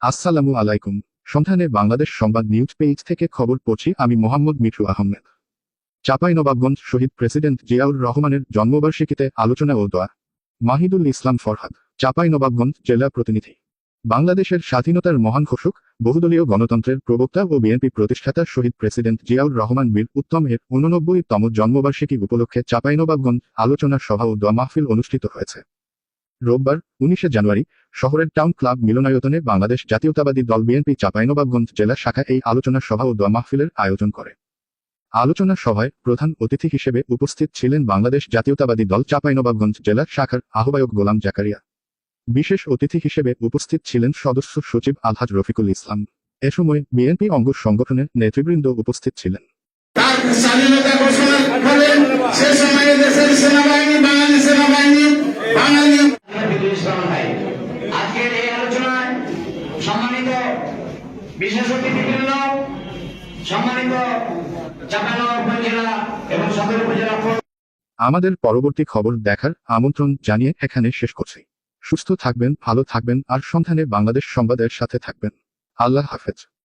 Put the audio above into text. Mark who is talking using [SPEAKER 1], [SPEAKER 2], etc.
[SPEAKER 1] আসসালামু আলাইকুম। সন্ধানে বাংলাদেশ সংবাদ নিউজ পেজ থেকে খবর পড়ছি আমি মোহাম্মদ মিঠু আহমেদ। চাঁপাইনবাবগঞ্জ শহীদ প্রেসিডেন্ট জিয়াউর রহমানের জন্মবার্ষিকীতে আলোচনা ও দোয়া। মাহিদুল ইসলাম ফরহাদ, চাঁপাইনবাবগঞ্জ জেলা প্রতিনিধি। বাংলাদেশের স্বাধীনতার মহান ঘোষক, বহুদলীয় গণতন্ত্রের প্রবক্তা ও বিএনপি প্রতিষ্ঠাতা শহীদ প্রেসিডেন্ট জিয়াউর রহমান বীর উত্তম এর 89তম জন্মবার্ষিকী উপলক্ষে চাঁপাইনবাবগঞ্জ আলোচনা সভা ও দোয়া মাহফিল অনুষ্ঠিত হয়েছে। রোববার 19 জানুয়ারি শহরের টাউন ক্লাব মিলনায়তনে বাংলাদেশ জাতীয়তাবাদী দল বিএনপি চাঁপাইনবাবগঞ্জ জেলা শাখা এই আলোচনা সভা ও দোয়া মাহফিলের আয়োজন করে। আলোচনা সভায় প্রধান অতিথি হিসেবে উপস্থিত ছিলেন বাংলাদেশ জাতীয়তাবাদী দল চাঁপাইনবাবগঞ্জ জেলা শাখার আহ্বায়ক গোলাম জাকারিয়া। বিশেষ অতিথি হিসেবে উপস্থিত ছিলেন সদস্য সচিব আলহাজ রফিকুল ইসলাম। এ সময় বিএনপি অঙ্গ সংগঠনের নেতৃবৃন্দ উপস্থিত ছিলেন।
[SPEAKER 2] স্বাধীনতা ঘোষণার ফলে সে সময়ে দেশের সেনাবাহিনী, বাঙালি সেনাবাহিনী, বাঙালি আজকের এই আলোচনায় সম্মানিত বিশেষ অতিথিবৃন্দ, সম্মানিত চাঁপাইনবাবগঞ্জ জেলা এবং সদর উপজেলা।
[SPEAKER 1] আমাদের পরবর্তী খবর দেখার আমন্ত্রণ জানিয়ে এখানে শেষ করছি। সুস্থ থাকবেন, ভালো থাকবেন আর সন্ধানে বাংলাদেশ সংবাদের সাথে থাকবেন। আল্লাহ হাফেজ।